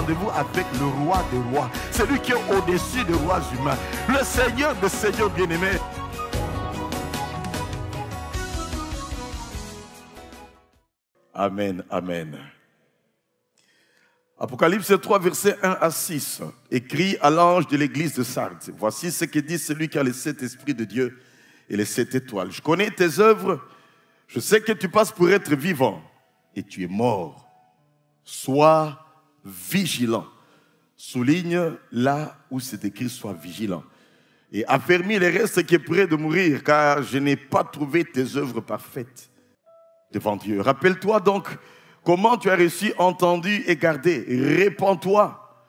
rendez-vous avec le roi des rois, celui qui est au-dessus des rois humains, le Seigneur des seigneurs bien-aimés. Amen, amen. Apocalypse 3, versets 1 à 6. Écrit à l'ange de l'église de Sardes. Voici ce que dit celui qui a les 7 esprits de Dieu et les 7 étoiles. Je connais tes œuvres. Je sais que tu passes pour être vivant et tu es mort. Sois vigilant. Souligne là où c'est écrit sois vigilant. Et affermis les restes qui est près de mourir, car je n'ai pas trouvé tes œuvres parfaites devant Dieu. Rappelle-toi donc comment tu as reçu, entendu et gardé. Répands-toi.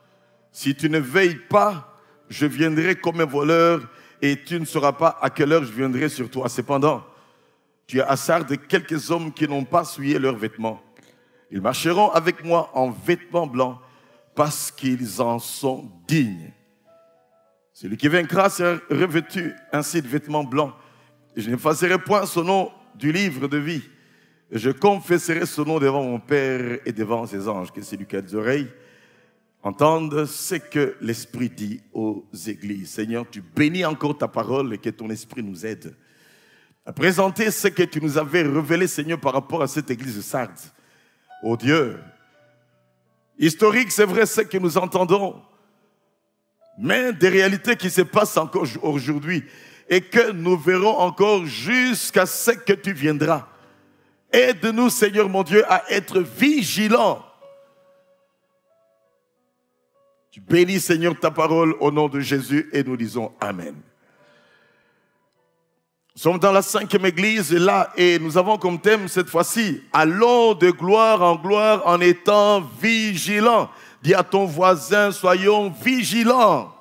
Si tu ne veilles pas, je viendrai comme un voleur et tu ne sauras pas à quelle heure je viendrai sur toi. Cependant, tu as à Sardes quelques hommes qui n'ont pas souillé leurs vêtements. Ils marcheront avec moi en vêtements blancs parce qu'ils en sont dignes. Celui qui vaincra sera revêtu ainsi de vêtements blancs. Et je n'effacerai point son nom du livre de vie. Et je confesserai son nom devant mon Père et devant ses anges. Que celui qui a des oreilles entende ce que l'Esprit dit aux églises. Seigneur, tu bénis encore ta parole et que ton Esprit nous aide à présenter ce que tu nous avais révélé, Seigneur, par rapport à cette église de Sardes. Oh Dieu, historique, c'est vrai ce que nous entendons, mais des réalités qui se passent encore aujourd'hui et que nous verrons encore jusqu'à ce que tu viendras. Aide-nous, Seigneur mon Dieu, à être vigilants. Tu bénis, Seigneur, ta parole au nom de Jésus et nous disons Amen. Nous sommes dans la 5e église là et nous avons comme thème cette fois-ci « Allons de gloire en étant vigilants ». Dis à ton voisin, soyons vigilants.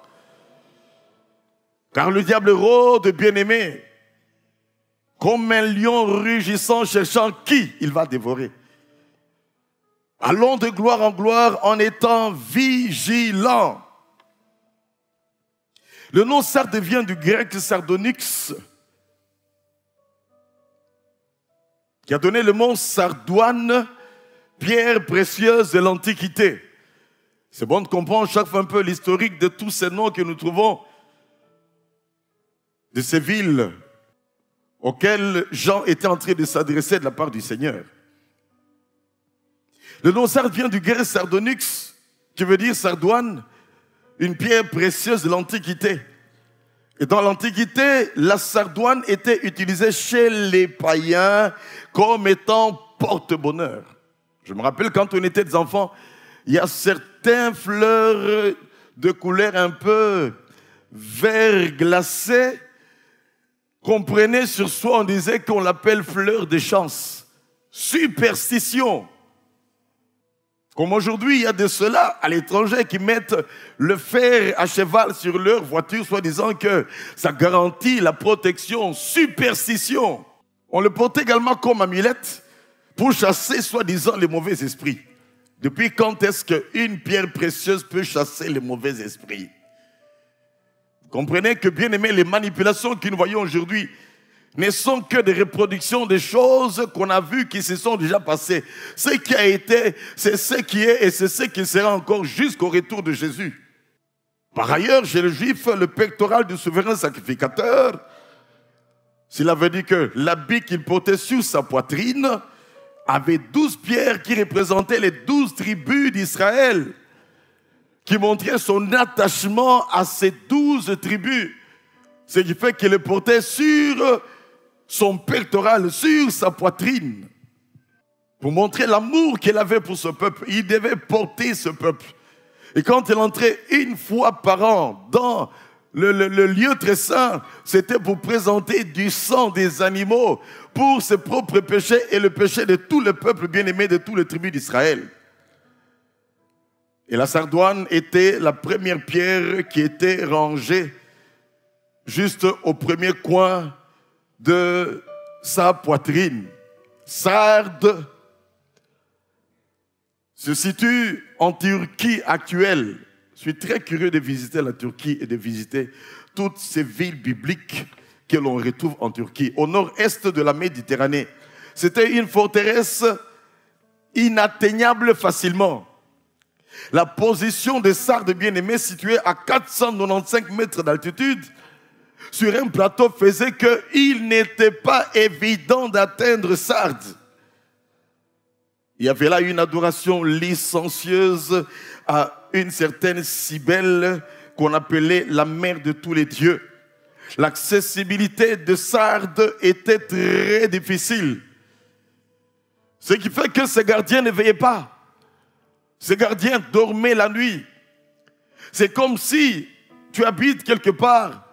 Car le diable rôde, bien-aimé, comme un lion rugissant, cherchant qui il va dévorer. Allons de gloire en étant vigilants. Le nom Sardes vient du grec sardonyx, qui a donné le mot sardoine, pierre précieuse de l'Antiquité. C'est bon de comprendre chaque fois un peu l'historique de tous ces noms que nous trouvons, de ces villes auxquelles Jean était en train de s'adresser de la part du Seigneur. Le nom Sardes vient du grec sardonyx, qui veut dire sardoine, une pierre précieuse de l'Antiquité. Et dans l'Antiquité, la sardoine était utilisée chez les païens comme étant porte-bonheur. Je me rappelle quand on était des enfants, il y a certaines fleurs de couleur un peu vert glacé qu'on prenait sur soi, on disait qu'on l'appelle fleur de chance. Superstition. Comme aujourd'hui, il y a de ceux-là à l'étranger qui mettent le fer à cheval sur leur voiture, soi-disant que ça garantit la protection. Superstition. On le porte également comme amulette pour chasser, soi-disant, les mauvais esprits. Depuis quand est-ce qu'une pierre précieuse peut chasser les mauvais esprits? Vous comprenez que, bien aimé, les manipulations que nous voyons aujourd'hui ne sont que des reproductions des choses qu'on a vues qui se sont déjà passées. Ce qui a été, c'est ce qui est et c'est ce qui sera encore jusqu'au retour de Jésus. Par ailleurs, chez le juif, le pectoral du souverain sacrificateur, cela veut dire que l'habit qu'il portait sur sa poitrine avait 12 pierres qui représentaient les 12 tribus d'Israël, qui montraient son attachement à ces 12 tribus. Ce qui fait qu'il le portait sur son pectoral, sur sa poitrine. Pour montrer l'amour qu'il avait pour ce peuple, il devait porter ce peuple. Et quand il entrait une fois par an dans le lieu très saint, c'était pour présenter du sang des animaux pour ses propres péchés et le péché de tout le peuple bien-aimé de toutes les tribus d'Israël. Et la sardoine était la première pierre qui était rangée juste au premier coin de sa poitrine. Sardes se situe en Turquie actuelle. Je suis très curieux de visiter la Turquie et de visiter toutes ces villes bibliques que l'on retrouve en Turquie, au nord-est de la Méditerranée. C'était une forteresse inatteignable facilement. La position de Sardes bien-aimé, située à 495 mètres d'altitude, sur un plateau, faisait qu'il n'était pas évident d'atteindre Sardes. Il y avait là une adoration licencieuse à une certaine Cybèle qu'on appelait la mère de tous les dieux. L'accessibilité de Sardes était très difficile. Ce qui fait que ces gardiens ne veillaient pas. Ces gardiens dormaient la nuit. C'est comme si tu habites quelque part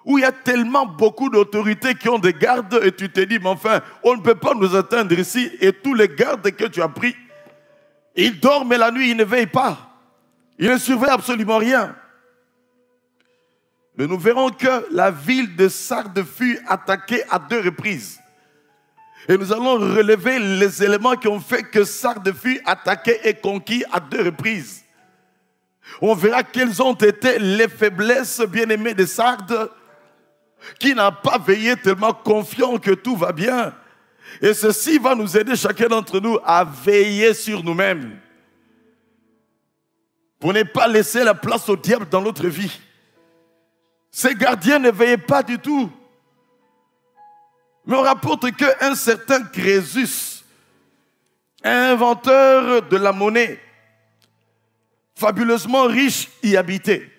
où il y a tellement beaucoup d'autorités qui ont des gardes et tu te dis, mais enfin, on ne peut pas nous atteindre ici. Et tous les gardes que tu as pris, ils dorment la nuit, ils ne veillent pas. Ils ne surveillent absolument rien. Mais nous verrons que la ville de Sardes fut attaquée à 2 reprises. Et nous allons relever les éléments qui ont fait que Sardes fut attaquée et conquis à 2 reprises. On verra quelles ont été les faiblesses bien-aimées de Sardes, qui n'a pas veillé tellement confiant que tout va bien. Et ceci va nous aider chacun d'entre nous à veiller sur nous-mêmes. Pour ne pas laisser la place au diable dans notre vie. Ces gardiens ne veillaient pas du tout. Mais on rapporte qu'un certain Crésus, inventeur de la monnaie, fabuleusement riche, y habitait.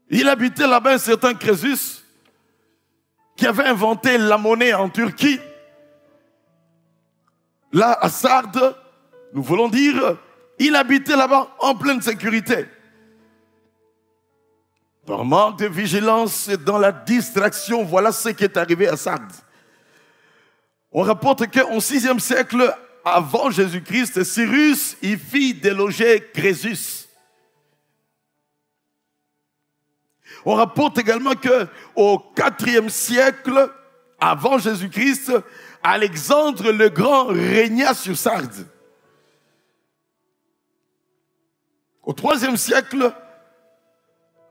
Il habitait là-bas un certain Crésus qui avait inventé la monnaie en Turquie. Là, à Sardes, nous voulons dire, il habitait là-bas en pleine sécurité. Par manque de vigilance et dans la distraction, voilà ce qui est arrivé à Sardes. On rapporte qu'au 6e siècle avant Jésus-Christ, Cyrus y fit déloger Crésus. On rapporte également qu'au 4e siècle avant Jésus-Christ, Alexandre le Grand régna sur Sardes. Au 3e siècle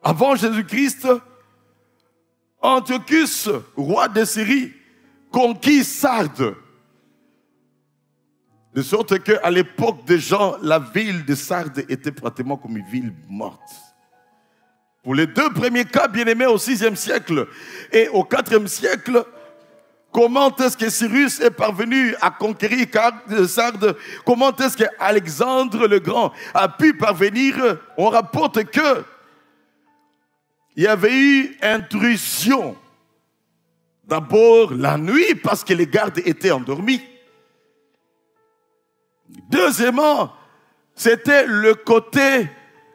avant Jésus-Christ, Antiochus, roi de Syrie, conquit Sardes. De sorte qu'à l'époque de Jean, la ville de Sardes était pratiquement comme une ville morte. Pour les 2 premiers cas, bien-aimés, au 6e siècle et au 4e siècle, comment est-ce que Cyrus est parvenu à conquérir Sardes? Comment est-ce qu'Alexandre le Grand a pu parvenir? On rapporte que il y avait eu intrusion. D'abord la nuit, parce que les gardes étaient endormis. Deuxièmement, c'était le côté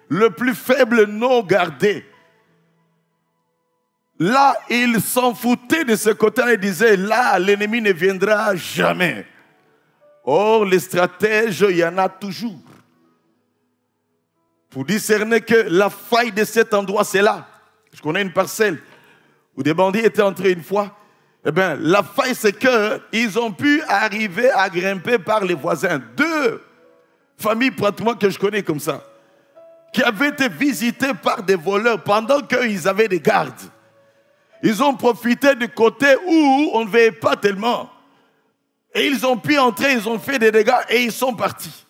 le plus faible non gardé. Là, ils s'en foutaient de ce côté-là et disaient, là, l'ennemi ne viendra jamais. Or, les stratèges, il y en a toujours. Pour discerner que la faille de cet endroit, c'est là. Je connais une parcelle où des bandits étaient entrés une fois. Eh bien, la faille, c'est qu'ils ont pu arriver à grimper par les voisins. 2 familles pratiquement que je connais comme ça, qui avaient été visitées par des voleurs pendant qu'ils avaient des gardes. Ils ont profité du côté où on ne veillait pas tellement. Et ils ont pu entrer, ils ont fait des dégâts et ils sont partis.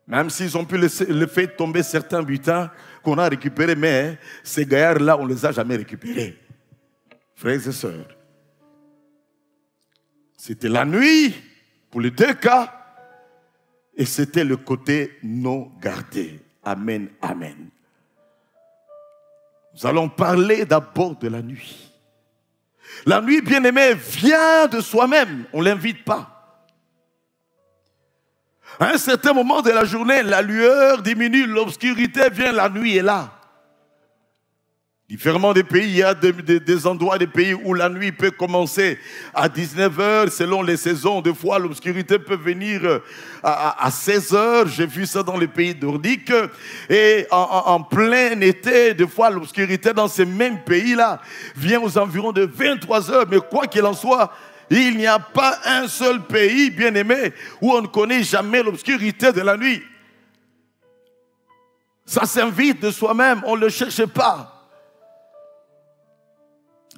Même s'ils ont pu le faire tomber certains butins qu'on a récupérés, mais ces gaillards-là, on ne les a jamais récupérés. Frères et sœurs, c'était la nuit pour les 2 cas et c'était le côté non gardé. Amen, amen. Nous allons parler d'abord de la nuit. La nuit, bien-aimée, vient de soi-même. On ne l'invite pas. À un certain moment de la journée, la lueur diminue, l'obscurité vient, la nuit est là. Différemment des pays, il y a des endroits des pays où la nuit peut commencer à 19h selon les saisons. Des fois, l'obscurité peut venir à 16h. J'ai vu ça dans les pays nordiques. Et en plein été, des fois, l'obscurité dans ces mêmes pays-là vient aux environs de 23h. Mais quoi qu'il en soit, il n'y a pas un seul pays, bien-aimé, où on ne connaît jamais l'obscurité de la nuit. Ça s'invite de soi-même, on ne le cherche pas.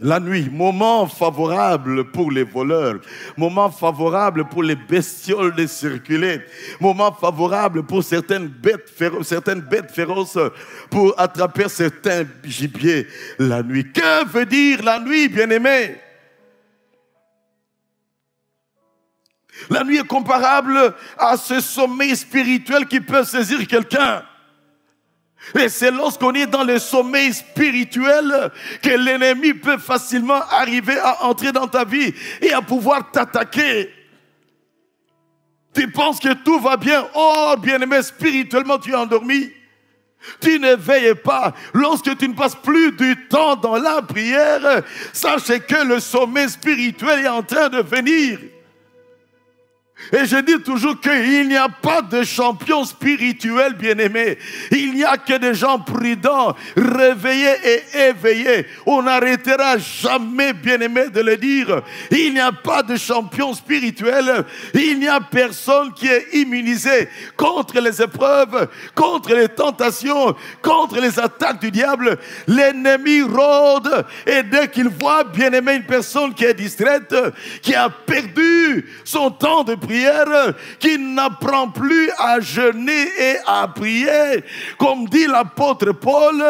La nuit, moment favorable pour les voleurs, moment favorable pour les bestioles de circuler, moment favorable pour certaines bêtes féroces pour attraper certains gibiers. La nuit, que veut dire la nuit, bien-aimés? La nuit est comparable à ce sommeil spirituel qui peut saisir quelqu'un. Et c'est lorsqu'on est dans le sommeil spirituel que l'ennemi peut facilement arriver à entrer dans ta vie et à pouvoir t'attaquer. Tu penses que tout va bien. Oh, bien-aimé, spirituellement, tu es endormi. Tu ne veilles pas. Lorsque tu ne passes plus du temps dans la prière, sache que le sommeil spirituel est en train de venir. Et je dis toujours qu'il n'y a pas de champion spirituel, bien-aimé. Il n'y a que des gens prudents, réveillés et éveillés. On n'arrêtera jamais, bien-aimé, de le dire. Il n'y a pas de champion spirituel. Il n'y a personne qui est immunisé contre les épreuves, contre les tentations, contre les attaques du diable. L'ennemi rôde et dès qu'il voit, bien-aimé, une personne qui est distraite, qui a perdu son temps de prière, qui n'apprend plus à jeûner et à prier, comme dit l'apôtre Paul,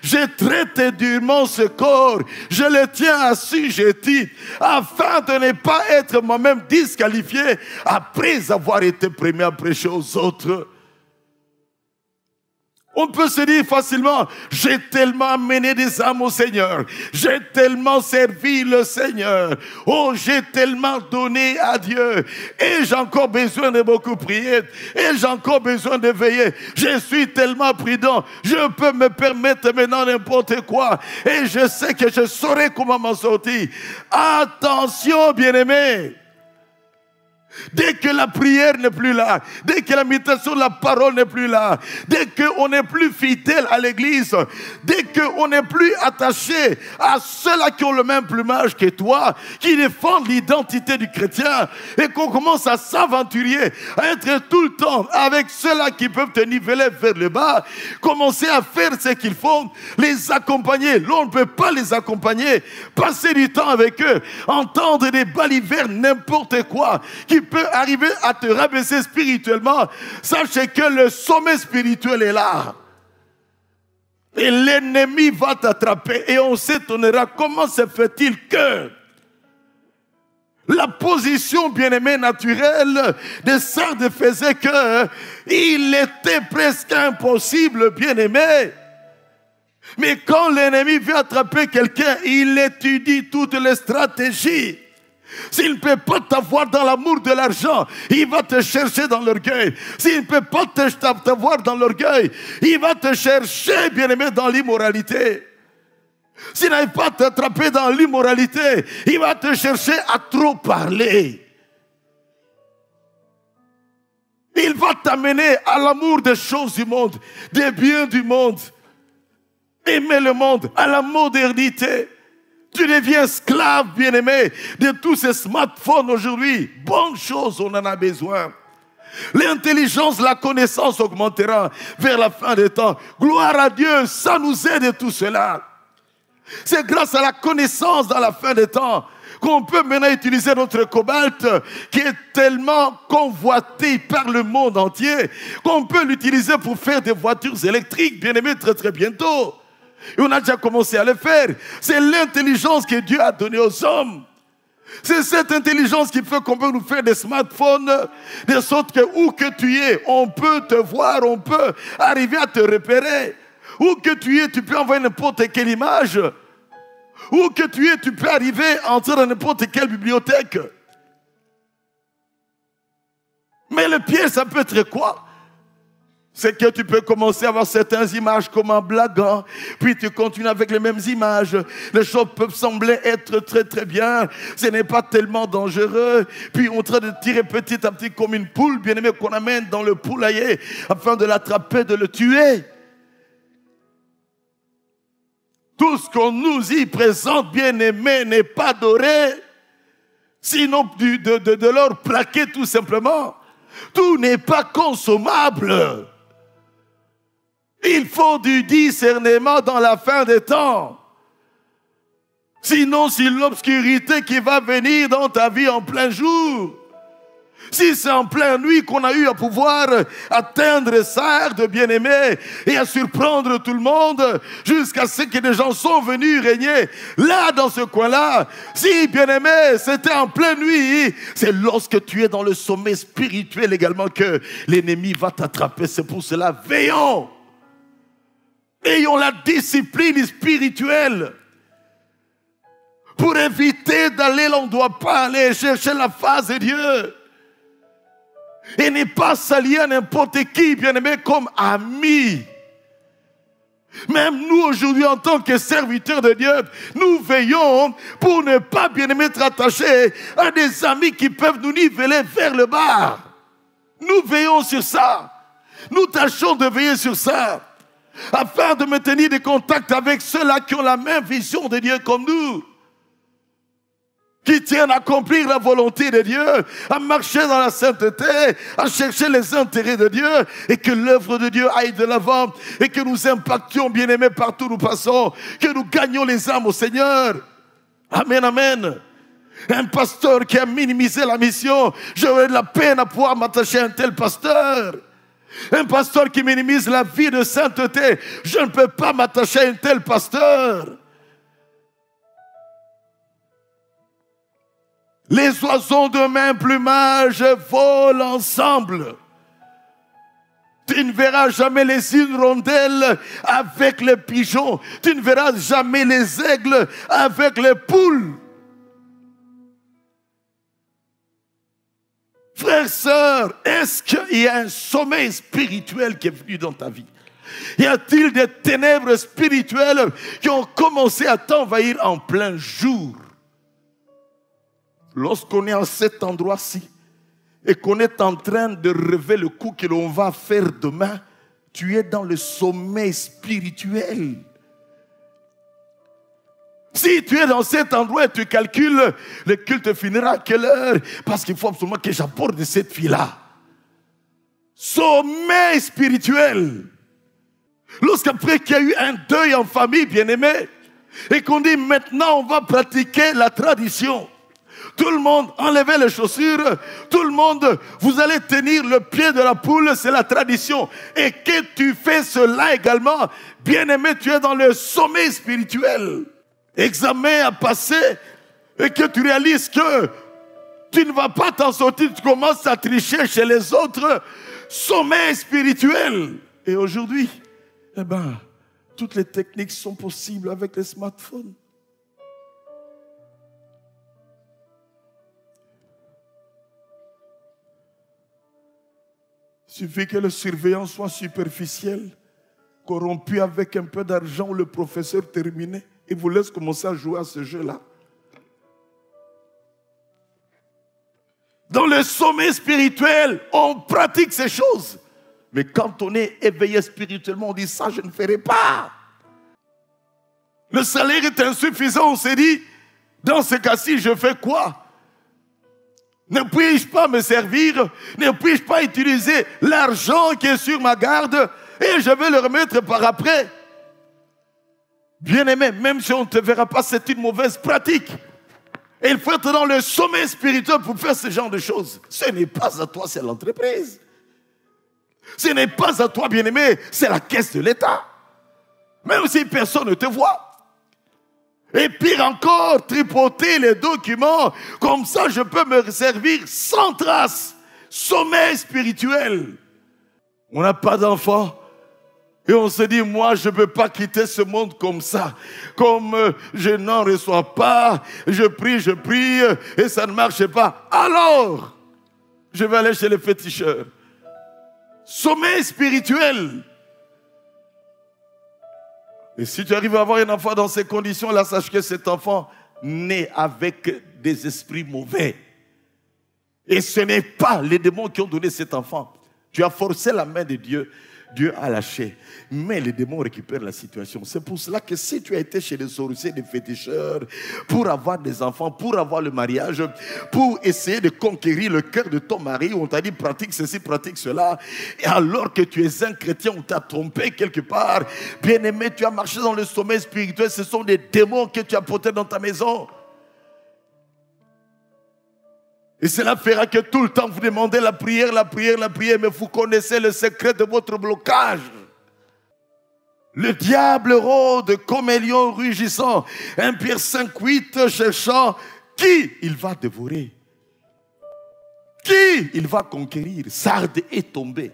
je traite durement ce corps, je le tiens assujetti, afin de ne pas être moi-même disqualifié après avoir été premier à prêcher aux autres. On peut se dire facilement, j'ai tellement amené des âmes au Seigneur, j'ai tellement servi le Seigneur, oh j'ai tellement donné à Dieu, et j'ai encore besoin de beaucoup prier, et j'ai encore besoin de veiller, je suis tellement prudent, je peux me permettre maintenant n'importe quoi, et je sais que je saurai comment m'en sortir. Attention, bien-aimés! Dès que la prière n'est plus là, dès que la méditation de la parole n'est plus là, dès qu'on n'est plus fidèle à l'église, dès qu'on n'est plus attaché à ceux-là qui ont le même plumage que toi, qui défendent l'identité du chrétien, et qu'on commence à s'aventurer, à être tout le temps avec ceux-là qui peuvent te niveler vers le bas, commencer à faire ce qu'ils font, les accompagner. Là, on ne peut pas les accompagner, passer du temps avec eux, entendre des balivernes, n'importe quoi, qui peut arriver à te rabaisser spirituellement. Sachez que le sommet spirituel est là. Et l'ennemi va t'attraper. Et on s'étonnera comment se fait-il que la position bien-aimée naturelle de Sardes faisait qu'il était presque impossible, bien-aimé. Mais quand l'ennemi vient attraper quelqu'un, il étudie toutes les stratégies. S'il ne peut pas t'avoir dans l'amour de l'argent, il va te chercher dans l'orgueil. S'il ne peut pas t'avoir dans l'orgueil, il va te chercher, bien-aimé, dans l'immoralité. S'il n'arrive pas à t'attraper dans l'immoralité, il va te chercher à trop parler. Il va t'amener à l'amour des choses du monde, des biens du monde. Aimer le monde, à la modernité. Tu deviens esclave, bien-aimé, de tous ces smartphones aujourd'hui. Bonne chose, on en a besoin. L'intelligence, la connaissance augmentera vers la fin des temps. Gloire à Dieu, ça nous aide tout cela. C'est grâce à la connaissance dans la fin des temps qu'on peut maintenant utiliser notre cobalt qui est tellement convoité par le monde entier qu'on peut l'utiliser pour faire des voitures électriques, bien-aimé, très très bientôt. Et on a déjà commencé à le faire. C'est l'intelligence que Dieu a donnée aux hommes. C'est cette intelligence qui fait qu'on peut nous faire des smartphones, de sorte que où que tu es, on peut te voir, on peut arriver à te repérer. Où que tu es, tu peux envoyer n'importe quelle image. Où que tu es, tu peux arriver à entrer dans n'importe quelle bibliothèque. Mais le piège, ça peut être quoi? C'est que tu peux commencer à avoir certaines images comme en blaguant, puis tu continues avec les mêmes images. Les choses peuvent sembler être très très bien, ce n'est pas tellement dangereux. Puis on est en train de tirer petit à petit comme une poule, bien-aimée, qu'on amène dans le poulailler afin de l'attraper, de le tuer. Tout ce qu'on nous y présente, bien-aimé, n'est pas doré, sinon de l'or plaqué tout simplement. Tout n'est pas consommable. Il faut du discernement dans la fin des temps. Sinon, c'est l'obscurité qui va venir dans ta vie en plein jour. Si c'est en pleine nuit qu'on a eu à pouvoir atteindre ça de bien-aimé et à surprendre tout le monde jusqu'à ce que des gens sont venus régner là dans ce coin-là, si bien-aimé c'était en pleine nuit, c'est lorsque tu es dans le sommet spirituel également que l'ennemi va t'attraper. C'est pour cela, veillons, ayons la discipline spirituelle pour éviter d'aller là où on ne doit pas aller, chercher la face de Dieu. Et n'est pas s'allier à n'importe qui, bien-aimé, comme ami. Même nous, aujourd'hui, en tant que serviteurs de Dieu, nous veillons pour ne pas, bien-aimé, être attachés à des amis qui peuvent nous niveler vers le bas. Nous veillons sur ça. Nous tâchons de veiller sur ça, afin de maintenir des contacts avec ceux-là qui ont la même vision de Dieu comme nous, qui tiennent à accomplir la volonté de Dieu, à marcher dans la sainteté, à chercher les intérêts de Dieu, et que l'œuvre de Dieu aille de l'avant, et que nous impactions, bien-aimés, partout où nous passons, que nous gagnions les âmes au Seigneur. Amen, amen. Un pasteur qui a minimisé la mission, j'aurais de la peine à pouvoir m'attacher à un tel pasteur. Un pasteur qui minimise la vie de sainteté, je ne peux pas m'attacher à un tel pasteur. Les oiseaux de même plumage volent ensemble. Tu ne verras jamais les hirondelles avec les pigeons. Tu ne verras jamais les aigles avec les poules. Frères, sœurs, est-ce qu'il y a un sommeil spirituel qui est venu dans ta vie? Y a-t-il des ténèbres spirituelles qui ont commencé à t'envahir en plein jour? Lorsqu'on est en cet endroit-ci et qu'on est en train de rêver le coup que l'on va faire demain, tu es dans le sommeil spirituel. Si tu es dans cet endroit et tu calcules, le culte finira à quelle heure? Parce qu'il faut absolument que j'aborde cette fille-là. Sommeil spirituel. Lorsqu'après qu'il y a eu un deuil en famille, bien-aimé, et qu'on dit maintenant on va pratiquer la tradition. Tout le monde enlevait les chaussures. Tout le monde, vous allez tenir le pied de la poule, c'est la tradition. Et que tu fais cela également, bien-aimé, tu es dans le sommeil spirituel. Examen à passer et que tu réalises que tu ne vas pas t'en sortir, tu commences à tricher chez les autres. Sommeil spirituel. Et aujourd'hui, eh ben, toutes les techniques sont possibles avec les smartphones. Il suffit que le surveillant soit superficiel, corrompu avec un peu d'argent, le professeur terminé, et vous laisse commencer à jouer à ce jeu-là. Dans le sommeil spirituel, on pratique ces choses. Mais quand on est éveillé spirituellement, on dit ça, je ne ferai pas. Le salaire est insuffisant, on s'est dit, dans ce cas-ci, je fais quoi? Ne puis-je pas me servir? Ne puis-je pas utiliser l'argent qui est sur ma garde et je vais le remettre par après? Bien-aimé, même si on ne te verra pas, c'est une mauvaise pratique. Et il faut être dans le sommeil spirituel pour faire ce genre de choses. Ce n'est pas à toi, c'est l'entreprise. Ce n'est pas à toi, bien-aimé, c'est la caisse de l'État. Même si personne ne te voit. Et pire encore, tripoter les documents, comme ça je peux me servir sans trace. Sommeil spirituel. On n'a pas d'enfant. Et on se dit, moi je ne peux pas quitter ce monde comme ça. Comme je n'en reçois pas, je prie, et ça ne marche pas. Alors, je vais aller chez les féticheurs. Sommeil spirituel. Et si tu arrives à avoir un enfant dans ces conditions-là, sache que cet enfant naît avec des esprits mauvais. Et ce n'est pas les démons qui ont donné cet enfant. Tu as forcé la main de Dieu. Dieu a lâché. Mais les démons récupèrent la situation. C'est pour cela que si tu as été chez les sorciers, des féticheurs, pour avoir des enfants, pour avoir le mariage, pour essayer de conquérir le cœur de ton mari, on t'a dit pratique ceci, pratique cela, et alors que tu es un chrétien, on t'a trompé quelque part, bien aimé, tu as marché dans le sommeil spirituel, ce sont des démons que tu as portés dans ta maison. Et cela fera que tout le temps vous demandez la prière, mais vous connaissez le secret de votre blocage. Le diable rôde comme un lion rugissant. 1 Pierre 5,8 cherchant qui il va dévorer. Qui il va conquérir. Sardes est tombé.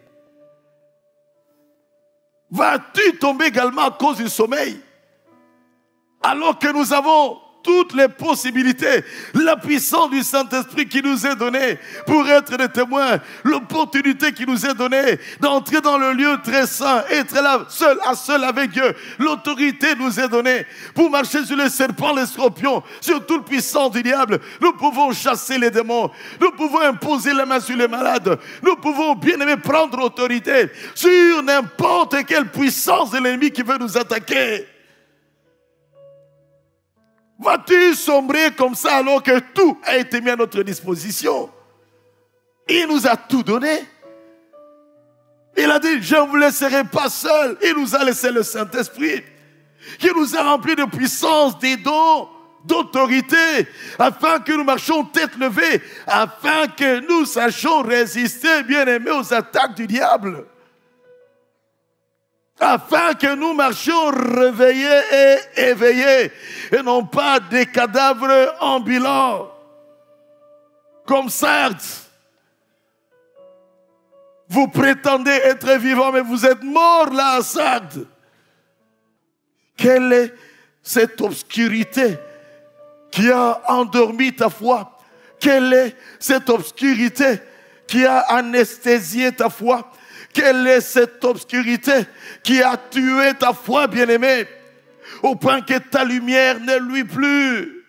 Vas-tu tomber également à cause du sommeil? Alors que nous avons toutes les possibilités, la puissance du Saint-Esprit qui nous est donnée pour être des témoins, l'opportunité qui nous est donnée d'entrer dans le lieu très saint, être là seul à seul avec Dieu, l'autorité nous est donnée pour marcher sur les serpents, les scorpions, sur toute puissance du diable. Nous pouvons chasser les démons, nous pouvons imposer la main sur les malades, nous pouvons bien aimer prendre autorité sur n'importe quelle puissance de l'ennemi qui veut nous attaquer. Vas-tu sombrer comme ça alors que tout a été mis à notre disposition? Il nous a tout donné. Il a dit, je ne vous laisserai pas seul. Il nous a laissé le Saint-Esprit qui nous a remplis de puissance, des dons, d'autorité, afin que nous marchions tête levée, afin que nous sachions résister, bien aimés, aux attaques du diable. Afin que nous marchions réveillés et éveillés, et non pas des cadavres ambulants, comme Sardes. Vous prétendez être vivants, mais vous êtes morts là à Sardes. Quelle est cette obscurité qui a endormi ta foi? Quelle est cette obscurité qui a anesthésié ta foi? Quelle est cette obscurité qui a tué ta foi, bien-aimé, au point que ta lumière ne luit plus?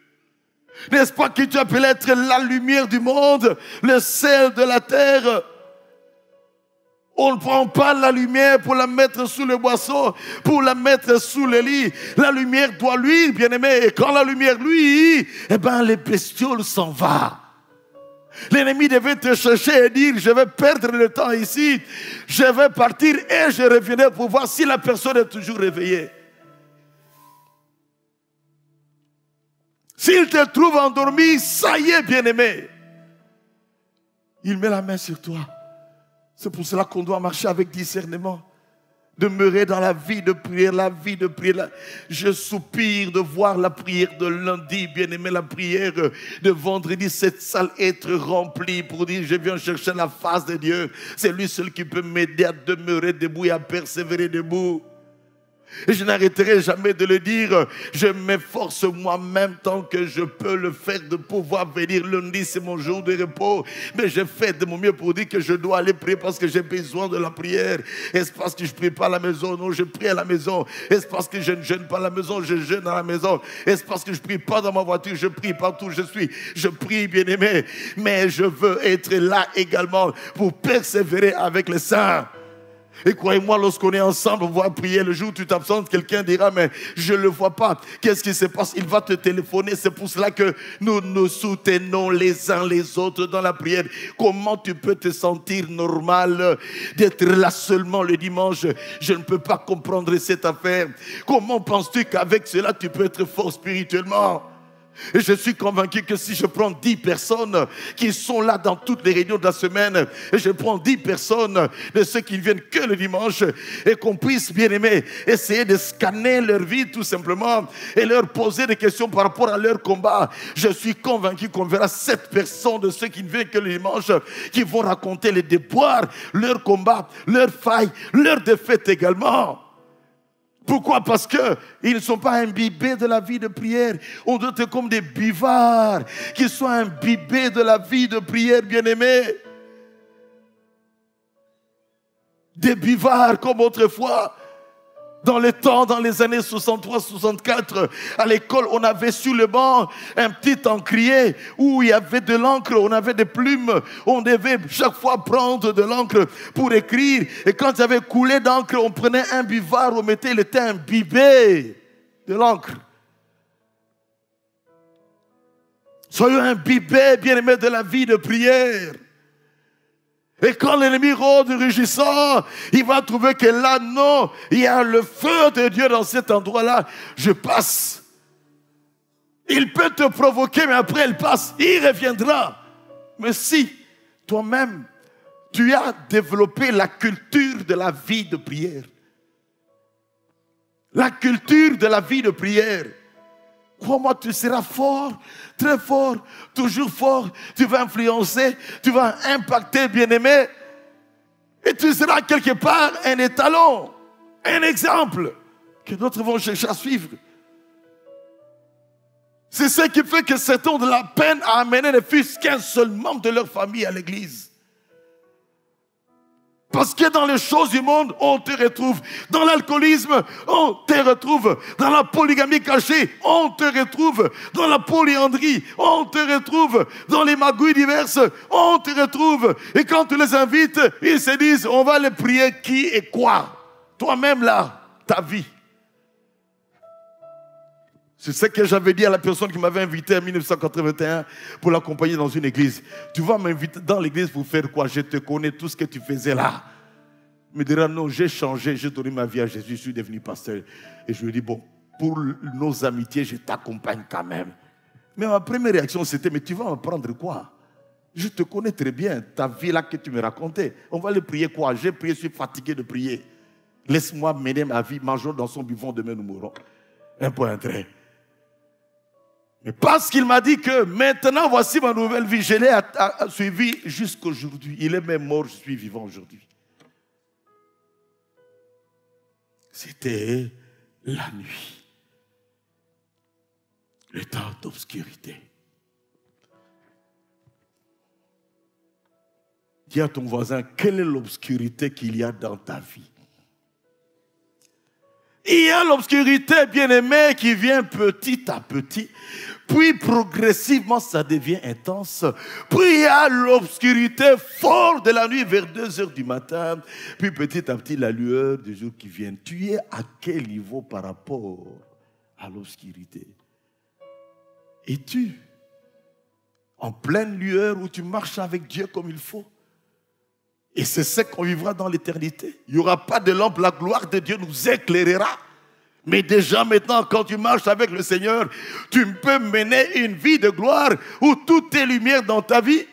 N'est-ce pas que tu appelles être la lumière du monde, le sel de la terre? On ne prend pas la lumière pour la mettre sous le boisseau, pour la mettre sous le lit. La lumière doit luire, bien-aimé. Et quand la lumière luit, eh bien les bestioles s'en vont. L'ennemi devait te chercher et dire, je vais perdre le temps ici, je vais partir et je reviendrai pour voir si la personne est toujours réveillée. S'il te trouve endormi, ça y est, bien-aimé. Il met la main sur toi. C'est pour cela qu'on doit marcher avec discernement. Demeurer dans la vie de prière, la vie de prière. Je soupire de voir la prière de lundi, bien-aimé, la prière de vendredi, cette salle être remplie pour dire je viens chercher la face de Dieu. C'est lui seul qui peut m'aider à demeurer debout et à persévérer debout. Et je n'arrêterai jamais de le dire. Je m'efforce moi-même tant que je peux le faire de pouvoir venir. Lundi, c'est mon jour de repos. Mais je fais de mon mieux pour dire que je dois aller prier parce que j'ai besoin de la prière. Est-ce parce que je ne prie pas à la maison? Non, je prie à la maison. Est-ce parce que je ne jeûne pas à la maison? Je jeûne à la maison. Est-ce parce que je ne prie pas dans ma voiture? Je prie partout où je suis. Je prie, bien-aimé. Mais je veux être là également pour persévérer avec les saints. Et croyez-moi, lorsqu'on est ensemble, on va prier. Le jour où tu t'absentes, quelqu'un dira, mais je ne le vois pas. Qu'est-ce qui se passe? Il va te téléphoner. C'est pour cela que nous nous soutenons les uns les autres dans la prière. Comment tu peux te sentir normal d'être là seulement le dimanche? Je ne peux pas comprendre cette affaire. Comment penses-tu qu'avec cela, tu peux être fort spirituellement? Et je suis convaincu que si je prends 10 personnes qui sont là dans toutes les réunions de la semaine, et je prends 10 personnes de ceux qui ne viennent que le dimanche, et qu'on puisse, bien aimer, essayer de scanner leur vie tout simplement, et leur poser des questions par rapport à leur combat, je suis convaincu qu'on verra 7 personnes de ceux qui ne viennent que le dimanche, qui vont raconter les déboires, leurs combats, leurs failles, leurs défaites également. Pourquoi? Parce qu'ils ne sont pas imbibés de la vie de prière. On doit être comme des buvards qui sont imbibés de la vie de prière, bien-aimés. Des buvards comme autrefois. Dans le temps, dans les années 63-64, à l'école, on avait sur le banc un petit encrier où il y avait de l'encre, on avait des plumes. On devait chaque fois prendre de l'encre pour écrire. Et quand il y avait coulé d'encre, on prenait un buvard, on mettait, il était imbibé de l'encre. Soyons imbibés, bien-aimés, de la vie de prière. Et quand l'ennemi rôde rugissant, il va trouver que là, non, il y a le feu de Dieu dans cet endroit-là. Je passe. Il peut te provoquer, mais après, il passe. Il reviendra. Mais si, toi-même, tu as développé la culture de la vie de prière. La culture de la vie de prière. Crois-moi, tu seras fort, très fort, toujours fort. Tu vas influencer, tu vas impacter, bien-aimé. Et tu seras quelque part un étalon, un exemple que d'autres vont chercher à suivre. C'est ce qui fait que certains ont de la peine à amener ne fût-ce qu'un seul membre de leur famille à l'église. Parce que dans les choses du monde, on te retrouve. Dans l'alcoolisme, on te retrouve. Dans la polygamie cachée, on te retrouve. Dans la polyandrie, on te retrouve. Dans les magouilles diverses, on te retrouve. Et quand tu les invites, ils se disent, on va les prier qui et quoi? Toi-même là, ta vie. C'est ce que j'avais dit à la personne qui m'avait invité en 1981 pour l'accompagner dans une église. Tu vas m'inviter dans l'église pour faire quoi? Je te connais, tout ce que tu faisais là. Il me dira non, j'ai changé, j'ai donné ma vie à Jésus, je suis devenu pasteur. Et je lui dis bon, pour nos amitiés, je t'accompagne quand même. Mais ma première réaction c'était, mais tu vas m'apprendre quoi? Je te connais très bien, ta vie là que tu me racontais. On va le prier quoi? J'ai prié, je suis fatigué de prier. Laisse-moi mener ma vie, mangeons dans son buvons, demain nous mourrons. Un point, un trait. Mais parce qu'il m'a dit que maintenant, voici ma nouvelle vie. Je l'ai suivi jusqu'aujourd'hui. Il est même mort, je suis vivant aujourd'hui. C'était la nuit. Le temps d'obscurité. Dis à ton voisin, quelle est l'obscurité qu'il y a dans ta vie? Il y a l'obscurité, bien-aimé, qui vient petit à petit. Puis progressivement, ça devient intense. Puis il y a l'obscurité forte de la nuit vers 2 heures du matin. Puis petit à petit, la lueur du jour qui vient. Tu es à quel niveau par rapport à l'obscurité? Es-tu en pleine lueur où tu marches avec Dieu comme il faut? Et c'est ce qu'on vivra dans l'éternité. Il n'y aura pas de lampe, la gloire de Dieu nous éclairera. Mais déjà maintenant, quand tu marches avec le Seigneur, tu peux mener une vie de gloire où tout est lumière dans ta vie.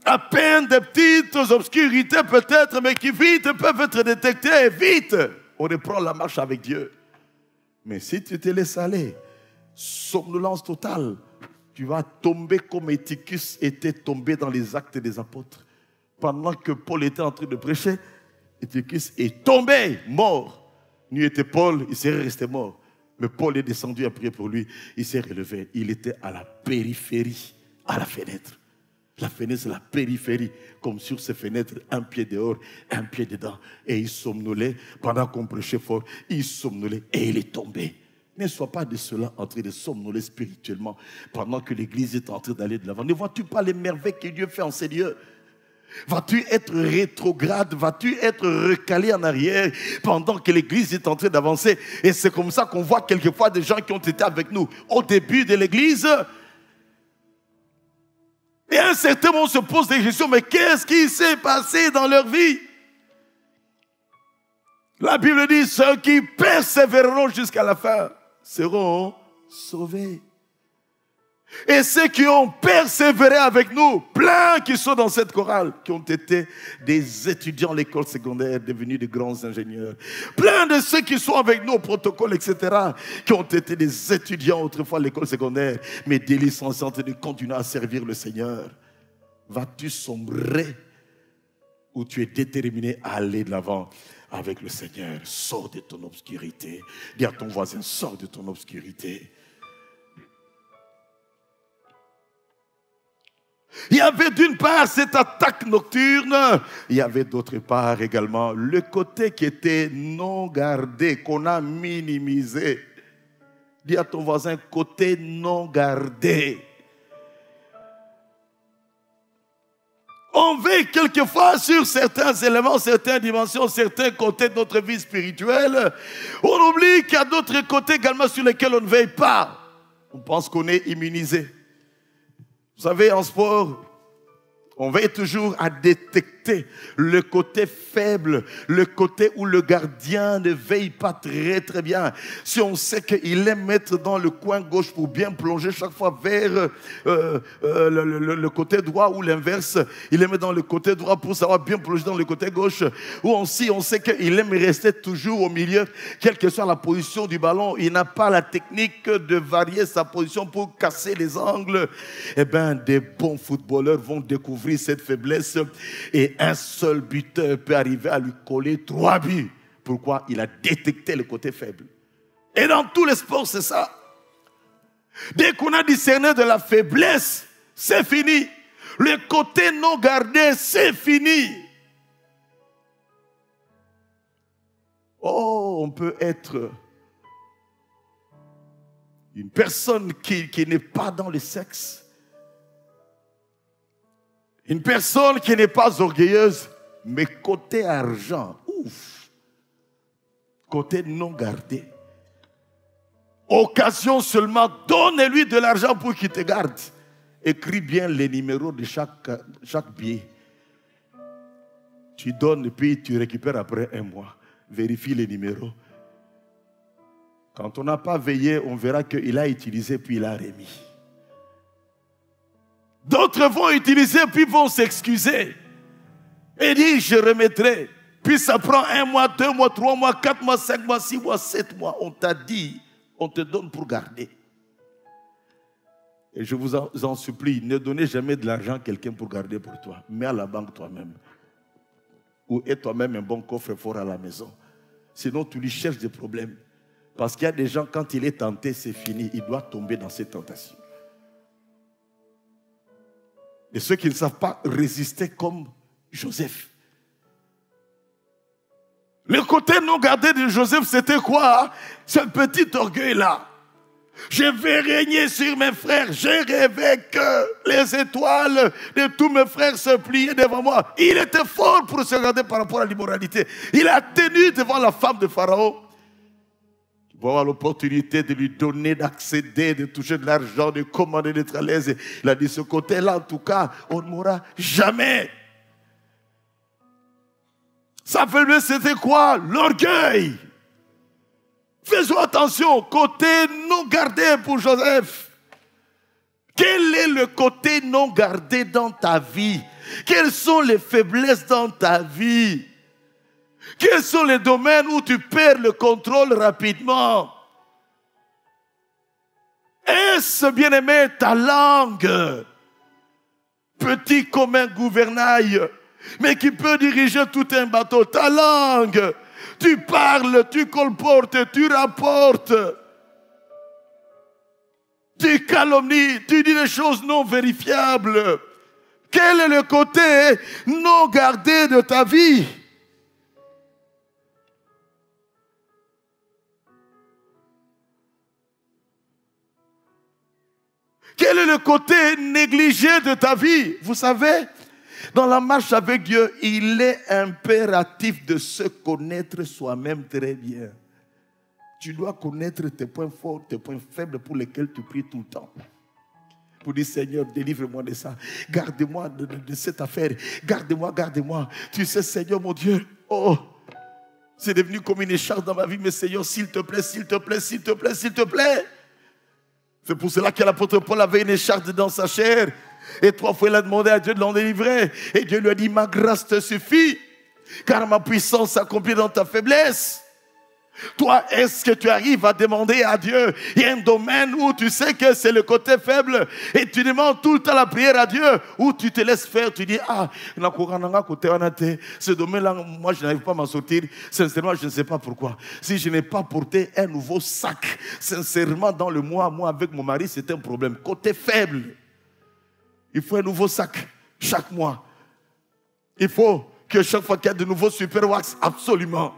À peine des petites obscurités peut-être, mais qui vite peuvent être détectées. Et vite, on reprend la marche avec Dieu. Mais si tu te laisses aller, somnolence totale, tu vas tomber comme Éticus était tombé dans les Actes des Apôtres. Pendant que Paul était en train de prêcher, Éticus est tombé, mort. Lui était Paul, il serait resté mort. Mais Paul est descendu à prier pour lui. Il s'est relevé. Il était à la périphérie, à la fenêtre. La fenêtre, c'est la périphérie. Comme sur ces fenêtres, un pied dehors, un pied dedans. Et il somnolait. Pendant qu'on prêchait fort, il somnolait et il est tombé. Ne sois pas de cela en train de somnoler spirituellement pendant que l'église est en train d'aller de l'avant. Ne vois-tu pas les merveilles que Dieu fait en ces lieux? Vas-tu être rétrograde? Vas-tu être recalé en arrière pendant que l'église est en train d'avancer? Et c'est comme ça qu'on voit quelquefois des gens qui ont été avec nous au début de l'église. Et à un certain moment, on se pose des questions, mais qu'est-ce qui s'est passé dans leur vie? La Bible dit, ceux qui persévéreront jusqu'à la fin seront sauvés. Et ceux qui ont persévéré avec nous, plein qui sont dans cette chorale, qui ont été des étudiants à l'école secondaire, devenus de grands ingénieurs. Plein de ceux qui sont avec nous au protocole, etc., qui ont été des étudiants autrefois à l'école secondaire, mais des licenciés en train de continuer à servir le Seigneur. Vas-tu sombrer ou tu es déterminé à aller de l'avant avec le Seigneur? Sors de ton obscurité. Dis à ton voisin, sors de ton obscurité. Il y avait d'une part cette attaque nocturne, il y avait d'autre part également le côté qui était non gardé, qu'on a minimisé. Dis à ton voisin, côté non gardé. On veille quelquefois sur certains éléments, certaines dimensions, certains côtés de notre vie spirituelle. On oublie qu'il y a d'autres côtés également sur lesquels on ne veille pas. On pense qu'on est immunisé. Vous savez, en sport, on veille toujours à détecter le côté faible, le côté où le gardien ne veille pas très très bien. Si on sait qu'il aime mettre dans le coin gauche pour bien plonger chaque fois vers le côté droit ou l'inverse, il aime dans le côté droit pour savoir bien plonger dans le côté gauche. Ou aussi on sait qu'il aime rester toujours au milieu, quelle que soit la position du ballon. Il n'a pas la technique de varier sa position pour casser les angles. Eh bien, des bons footballeurs vont découvrir cette faiblesse et un seul buteur peut arriver à lui coller 3 buts. Pourquoi? Il a détecté le côté faible. Et dans tous les sports, c'est ça. Dès qu'on a discerné de la faiblesse, c'est fini. Le côté non gardé, c'est fini. Oh, on peut être une personne qui n'est pas dans le sexe. Une personne qui n'est pas orgueilleuse, mais côté argent, ouf, côté non gardé. Occasion seulement, donne-lui de l'argent pour qu'il te garde. Écris bien les numéros de chaque billet. Tu donnes et puis tu récupères après 1 mois. Vérifie les numéros. Quand on n'a pas veillé, on verra qu'il a utilisé puis il a remis. D'autres vont utiliser puis vont s'excuser. Et dire je remettrai. Puis ça prend 1 mois, 2 mois, 3 mois, 4 mois, 5 mois, 6 mois, 7 mois. On t'a dit, on te donne pour garder. Et je vous en supplie, ne donnez jamais de l'argent à quelqu'un pour garder pour toi. Mets à la banque toi-même. Ou aie toi-même un bon coffre-fort à la maison. Sinon tu lui cherches des problèmes. Parce qu'il y a des gens, quand il est tenté, c'est fini. Il doit tomber dans ces tentations. Et ceux qui ne savent pas résister comme Joseph. Le côté non gardé de Joseph, c'était quoi? Ce petit orgueil-là. Je vais régner sur mes frères. J'ai rêvé que les étoiles de tous mes frères se pliaient devant moi. Il était fort pour se garder par rapport à l'immoralité. Il a tenu devant la femme de Pharaon. Il va avoir l'opportunité de lui donner, d'accéder, de toucher de l'argent, de commander, d'être à l'aise. Il a dit, ce côté-là, en tout cas, on ne mourra jamais. Sa faiblesse, c'était quoi? L'orgueil. Faisons attention, côté non gardé pour Joseph. Quel est le côté non gardé dans ta vie? Quelles sont les faiblesses dans ta vie? Quels sont les domaines où tu perds le contrôle rapidement? Est-ce, bien-aimé, ta langue, petit comme un gouvernail, mais qui peut diriger tout un bateau? Ta langue, tu parles, tu colportes, tu rapportes, tu calomnies, tu dis des choses non vérifiables. Quel est le côté non gardé de ta vie? Quel est le côté négligé de ta vie? Vous savez, dans la marche avec Dieu, il est impératif de se connaître soi-même très bien. Tu dois connaître tes points forts, tes points faibles pour lesquels tu pries tout le temps. Pour dire, Seigneur, délivre-moi de ça. Garde-moi de cette affaire. Garde-moi, garde-moi. Tu sais, Seigneur, mon Dieu, oh, c'est devenu comme une écharpe dans ma vie. Mais Seigneur, s'il te plaît, s'il te plaît, s'il te plaît, s'il te plaît. C'est pour cela que l'apôtre Paul avait une écharpe dans sa chair. Et 3 fois, il a demandé à Dieu de l'en délivrer. Et Dieu lui a dit, ma grâce te suffit, car ma puissance s'accomplit dans ta faiblesse. Toi, est-ce que tu arrives à demander à Dieu? Il y a un domaine où tu sais que c'est le côté faible et tu demandes tout le temps la prière à Dieu, ou tu te laisses faire, tu dis, ah, ce domaine-là, moi je n'arrive pas à m'en sortir. Sincèrement, je ne sais pas pourquoi. Si je n'ai pas porté un nouveau sac, sincèrement, dans le mois, moi avec mon mari, c'est un problème. Côté faible. Il faut un nouveau sac chaque mois. Il faut que chaque fois qu'il y a de nouveaux super wax, absolument.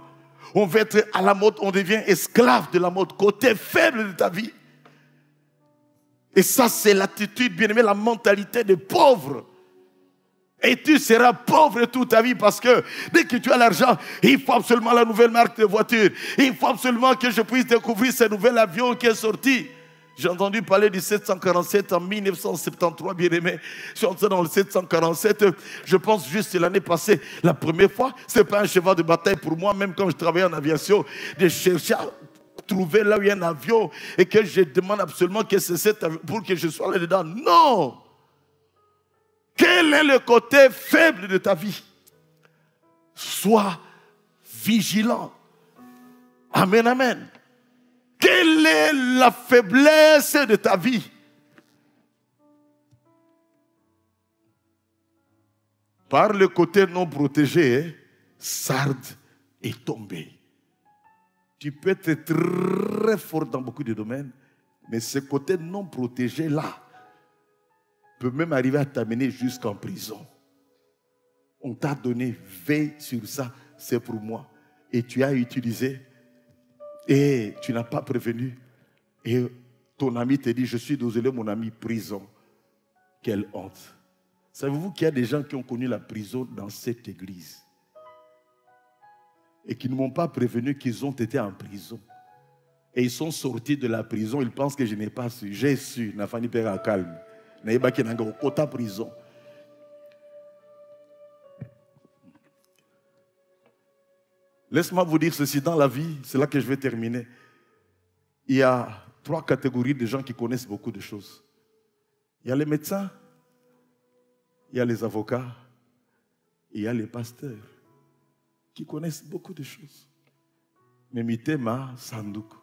On veut être à la mode, on devient esclave de la mode, côté faible de ta vie. Et ça, c'est l'attitude, bien aimé, la mentalité des pauvres. Et tu seras pauvre toute ta vie parce que dès que tu as l'argent, il faut absolument la nouvelle marque de voiture. Il faut absolument que je puisse découvrir ce nouvel avion qui est sorti. J'ai entendu parler du 747 en 1973, bien aimé. Je suis entré dans le 747, je pense juste l'année passée, la première fois. Ce n'est pas un cheval de bataille pour moi, même quand je travaillais en aviation, de chercher à trouver là où il y a un avion et que je demande absolument que c'est cet avion pour que je sois là-dedans. Non! Quel est le côté faible de ta vie? Sois vigilant. Amen, amen. Quelle est la faiblesse de ta vie? Par le côté non protégé, Sardes est tombé. Tu peux être très fort dans beaucoup de domaines, mais ce côté non protégé-là peut même arriver à t'amener jusqu'en prison. On t'a donné, veille sur ça, c'est pour moi. Et tu as utilisé, et tu n'as pas prévenu. Et ton ami te dit, je suis désolé mon ami, prison. Quelle honte. Savez-vous qu'il y a des gens qui ont connu la prison dans cette église et qui ne m'ont pas prévenu qu'ils ont été en prison. Et ils sont sortis de la prison, ils pensent que je n'ai pas su. J'ai su, Nafani Père à calme. Prison. Laisse-moi vous dire ceci, dans la vie, c'est là que je vais terminer. Il y a 3 catégories de gens qui connaissent beaucoup de choses. Il y a les médecins, il y a les avocats, et il y a les pasteurs qui connaissent beaucoup de choses. Mais Mitema Sandouk.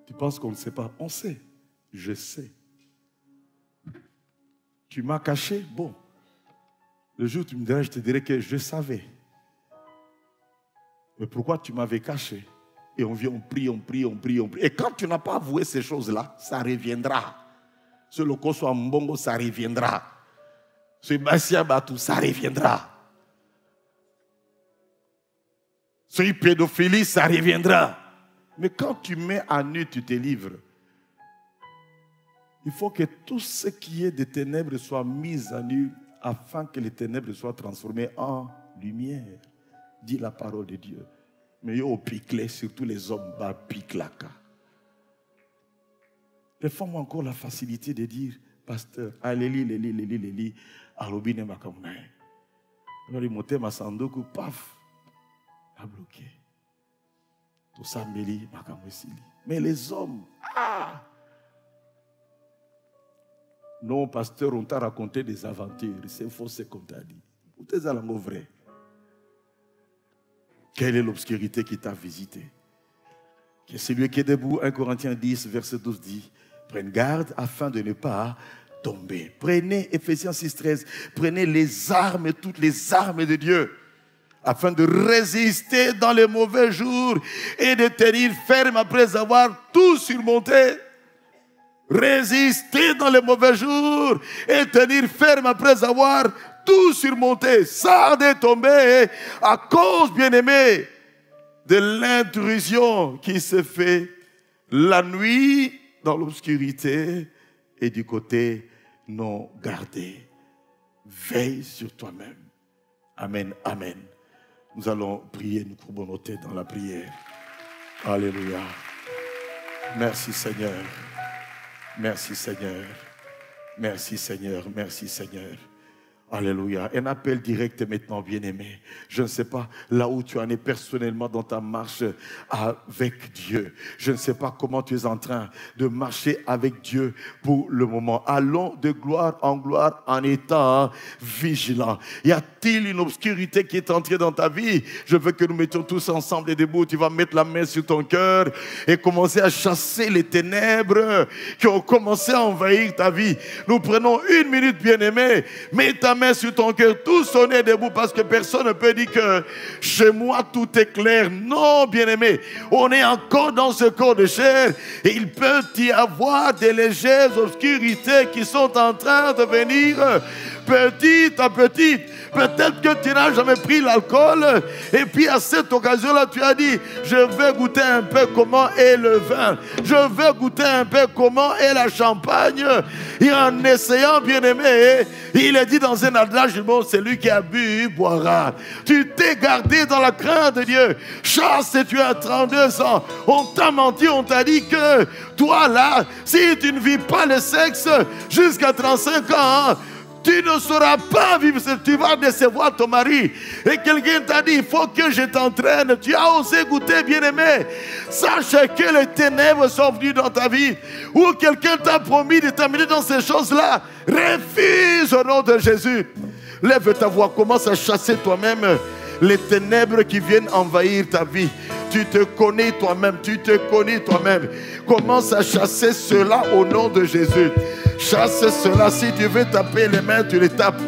Tu penses qu'on ne sait pas? On sait. Je sais. Tu m'as caché? Bon. Le jour où tu me dirais, je te dirais que je savais. Mais pourquoi tu m'avais caché? Et on vient, on prie, on prie, on prie, on prie. Et quand tu n'as pas avoué ces choses-là, ça reviendra. Ce loco soit mbongo, ça reviendra. Ce Bassia Batou, ça reviendra. Ce pédophilie, ça reviendra. Mais quand tu mets à nu, tu te livres. Il faut que tout ce qui est des ténèbres soit mis à nu afin que les ténèbres soient transformées en lumière. Dit la parole de Dieu. Mais il y a au piclé, surtout les hommes, bah piclaka. Des fois, moi encore la facilité de dire, pasteur, allez, les arobine makamna. On a monté ma sandoku, paf, a bloqué. Tout ça, mais les hommes, non, pasteur, on t'a raconté des aventures. C'est faux ce qu'on t'a dit. Ou t'es à la vrai. Quelle est l'obscurité qui t'a visité? Que celui qui est debout, 1 Corinthiens 10, verset 12 dit, prenne garde afin de ne pas tomber. Prenez, Ephésiens 6, 13, prenez les armes, toutes les armes de Dieu, afin de résister dans les mauvais jours et de tenir ferme après avoir tout surmonté. Résister dans les mauvais jours et tenir ferme après avoir tout surmonté. Sardes est tombé à cause, bien-aimé, de l'intrusion qui se fait la nuit dans l'obscurité et du côté non gardé. Veille sur toi-même. Amen, amen. Nous allons prier, nous courbons nos têtes dans la prière. Alléluia. Merci Seigneur. Merci Seigneur. Merci Seigneur. Merci Seigneur. Alléluia. Un appel direct maintenant, bien-aimé. Je ne sais pas là où tu en es personnellement dans ta marche avec Dieu. Je ne sais pas comment tu es en train de marcher avec Dieu pour le moment. Allons de gloire en étant vigilants. Y a-t-il une obscurité qui est entrée dans ta vie? Je veux que nous mettions tous ensemble et debout. Tu vas mettre la main sur ton cœur et commencer à chasser les ténèbres qui ont commencé à envahir ta vie. Nous prenons 1 minute, bien-aimé. Mets ta main sur ton cœur, tous on est debout parce que personne ne peut dire que chez moi tout est clair. Non, bien-aimé, on est encore dans ce corps de chair et il peut y avoir des légères obscurités qui sont en train de venir petit à petit. Peut-être que tu n'as jamais pris l'alcool et puis à cette occasion-là, tu as dit, je vais goûter un peu comment est le vin. Je vais goûter un peu comment est la champagne. Et en essayant, bien-aimé, il est dit dans un adage, bon, celui qui a bu, boira. Tu t'es gardé dans la crainte de Dieu. Chasse, tu as 32 ans. On t'a menti, on t'a dit que toi là, si tu ne vis pas le sexe jusqu'à 35 ans, tu ne sauras pas vivre, tu vas décevoir ton mari. Et quelqu'un t'a dit, il faut que je t'entraîne. Tu as osé goûter, bien-aimé. Sache que les ténèbres sont venues dans ta vie. Ou quelqu'un t'a promis de t'amener dans ces choses-là. Refuse au nom de Jésus. Lève ta voix, commence à chasser toi-même les ténèbres qui viennent envahir ta vie. Tu te connais toi-même, tu te connais toi-même. Commence à chasser cela au nom de Jésus. Chasse cela. Si tu veux taper les mains, tu les tapes.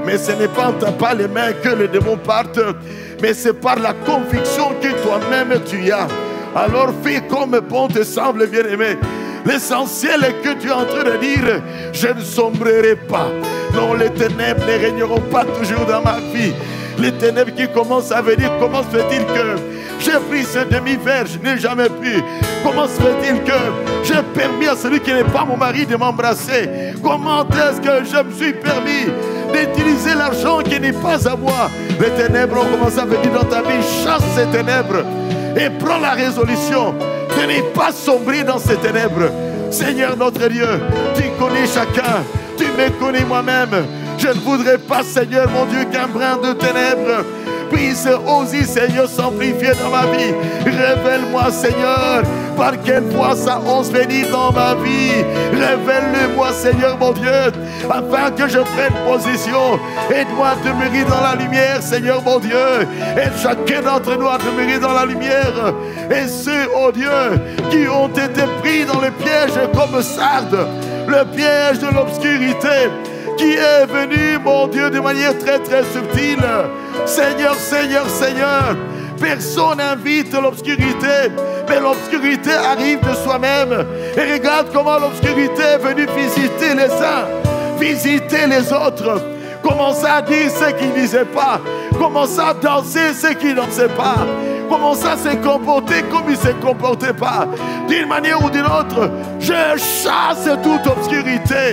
Mais ce n'est pas en tapant les mains que les démons partent, mais c'est par la conviction que toi-même tu as. Alors fais comme bon te semble, bien-aimé. L'essentiel est que tu es en train de dire, je ne sombrerai pas. Non, les ténèbres ne régneront pas toujours dans ma vie. Les ténèbres qui commencent à venir, comment se fait-il que j'ai pris ce demi-verre, je n'ai jamais pu? Comment se fait-il que j'ai permis à celui qui n'est pas mon mari de m'embrasser? Comment est-ce que je me suis permis d'utiliser l'argent qui n'est pas à moi? Les ténèbres ont commencé à venir dans ta vie. Chasse ces ténèbres et prends la résolution de ne pas sombrer dans ces ténèbres. Seigneur notre Dieu, tu connais chacun, tu me connais moi-même. Je ne voudrais pas, Seigneur mon Dieu, qu'un brin de ténèbres puisse aussi, Seigneur, s'amplifier dans ma vie. Révèle-moi, Seigneur, par quelle voie ça ose venir dans ma vie. Révèle-le-moi, Seigneur mon Dieu, afin que je prenne position. Aide-moi à demeurer dans la lumière, Seigneur mon Dieu. Aide chacun d'entre nous à demeurer dans la lumière. Et ceux, oh Dieu, qui ont été pris dans le piège comme Sardes, le piège de l'obscurité, qui est venu, mon Dieu, de manière très très subtile. Seigneur, Seigneur, Seigneur, personne n'invite l'obscurité, mais l'obscurité arrive de soi-même. Et regarde comment l'obscurité est venue visiter les uns, visiter les autres, commencer à dire ce qu'ils ne disaient pas, commencer à danser ce qu'ils ne dansaient pas, commencer à se comporter comme ils ne se comportaient pas. D'une manière ou d'une autre, je chasse toute obscurité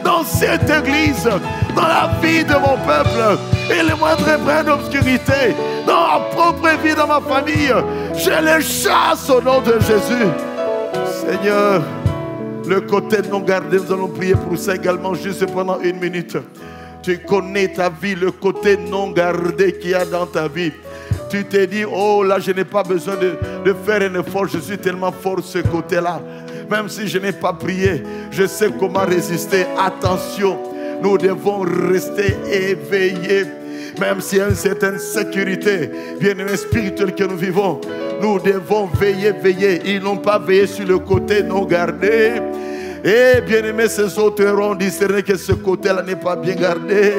dans cette église, dans la vie de mon peuple, et les moindres brins d'obscurité, dans ma propre vie, dans ma famille, je les chasse au nom de Jésus. Seigneur, le côté non gardé, nous allons prier pour ça également, juste pendant 1 minute. Tu connais ta vie, le côté non gardé qu'il y a dans ta vie. Tu t'es dit, oh là, je n'ai pas besoin de faire un effort, je suis tellement fort de ce côté-là. Même si je n'ai pas prié, je sais comment résister. Attention, nous devons rester éveillés. Même s'il y a une certaine sécurité, bien-aimé spirituel que nous vivons, nous devons veiller, veiller. Ils n'ont pas veillé sur le côté non gardé. Et bien-aimé, ces autres auront discerné que ce côté-là n'est pas bien gardé.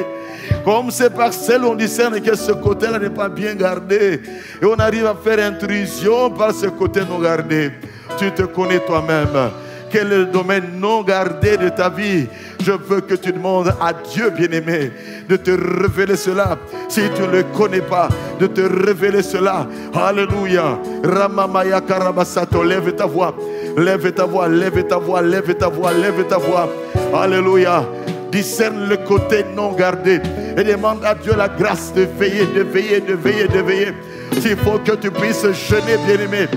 Comme ces parcelles, on discerne que ce côté-là n'est pas bien gardé. Et on arrive à faire intrusion par ce côté non gardé. Tu te connais toi-même. Quel est le domaine non gardé de ta vie? Je veux que tu demandes à Dieu, bien-aimé, de te révéler cela. Si tu ne le connais pas, de te révéler cela. Alléluia. Ramamaya Karabasato, lève ta voix. Lève ta voix, lève ta voix, lève ta voix, lève ta voix. Alléluia. Discerne le côté non gardé et demande à Dieu la grâce de veiller, de veiller, de veiller, de veiller. S'il faut que tu puisses jeûner, bien-aimé,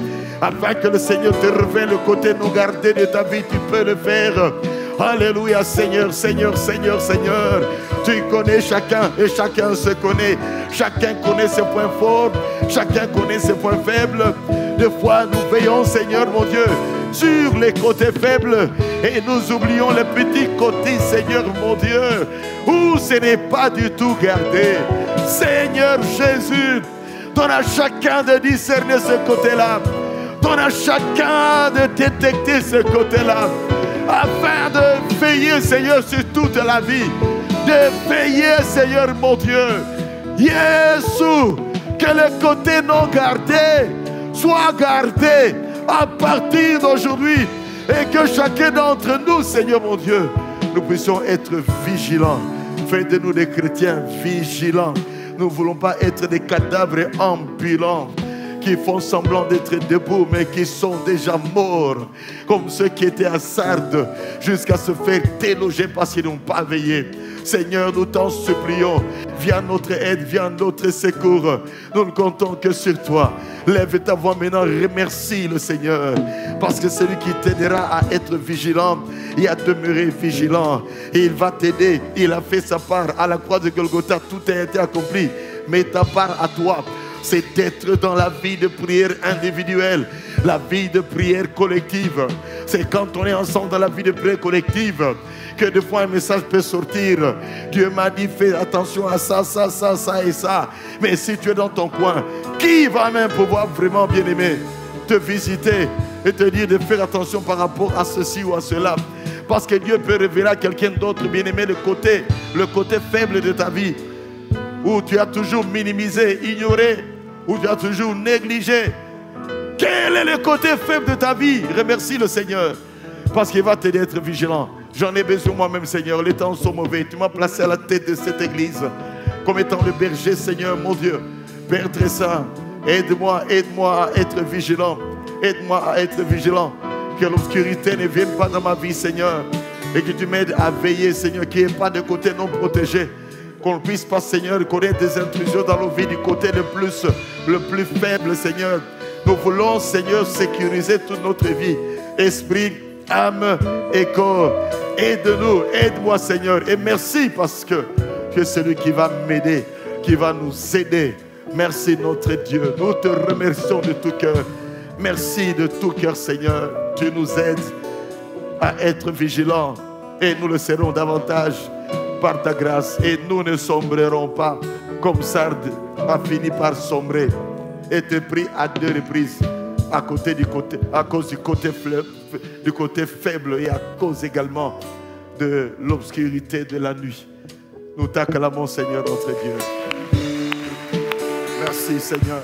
afin que le Seigneur te révèle le côté non gardé de ta vie, tu peux le faire. Alléluia, Seigneur, Seigneur, Seigneur, Seigneur. Tu connais chacun et chacun se connaît. Chacun connaît ses points forts, chacun connaît ses points faibles. Des fois, nous veillons, Seigneur, mon Dieu, sur les côtés faibles et nous oublions les petits côtés, Seigneur, mon Dieu, où ce n'est pas du tout gardé. Seigneur Jésus, donne à chacun de discerner ce côté-là. Donne à chacun de détecter ce côté-là, afin de veiller, Seigneur, sur toute la vie. de veiller, Seigneur mon Dieu. Jésus, que les côtés non gardés soient gardés à partir d'aujourd'hui et que chacun d'entre nous, Seigneur mon Dieu, nous puissions être vigilants. Fais de nous des chrétiens vigilants. Nous ne voulons pas être des cadavres ambulants qui font semblant d'être debout, mais qui sont déjà morts, comme ceux qui étaient à Sardes, jusqu'à se faire déloger parce qu'ils n'ont pas veillé. Seigneur, nous t'en supplions, viens à notre aide, viens à notre secours. Nous ne comptons que sur toi. Lève ta voix maintenant, remercie le Seigneur, parce que c'est lui qui t'aidera à être vigilant et à demeurer vigilant. Et il va t'aider. Il a fait sa part à la croix de Golgotha, tout a été accompli. Mais ta part à toi, c'est d'être dans la vie de prière individuelle, la vie de prière collective. C'est quand on est ensemble dans la vie de prière collective que des fois un message peut sortir. Dieu m'a dit fais attention à ça, ça, ça, ça et ça. Mais si tu es dans ton coin, qui va même pouvoir vraiment, bien aimer, te visiter et te dire de faire attention par rapport à ceci ou à cela? Parce que Dieu peut révéler à quelqu'un d'autre, bien aimé, le côté faible de ta vie, où tu as toujours minimisé, ignoré, où tu as toujours négligé. Quel est le côté faible de ta vie? Remercie le Seigneur, parce qu'il va t'aider à être vigilant. J'en ai besoin moi-même, Seigneur. Les temps sont mauvais. Tu m'as placé à la tête de cette église comme étant le berger, Seigneur, mon Dieu. Père très saint, aide-moi à être vigilant. Aide-moi à être vigilant. Que l'obscurité ne vienne pas dans ma vie, Seigneur. Et que tu m'aides à veiller, Seigneur, qu'il n'y ait pas de côté non protégé. Qu'on ne puisse pas, Seigneur, connaître des intrusions dans nos vies du côté le plus faible, Seigneur. Nous voulons, Seigneur, sécuriser toute notre vie. Esprit, âme et corps. Aide-nous, aide-moi, Seigneur. Et merci parce que tu es celui qui va m'aider, qui va nous aider. Merci, notre Dieu. Nous te remercions de tout cœur. Merci de tout cœur, Seigneur. Tu nous aides à être vigilants et nous le serons davantage par ta grâce, et nous ne sombrerons pas comme Sardes a fini par sombrer et te pris à 2 reprises à cause du côté faible et à cause également de l'obscurité de la nuit. Nous t'acclamons, Seigneur notre Dieu. Merci, Seigneur.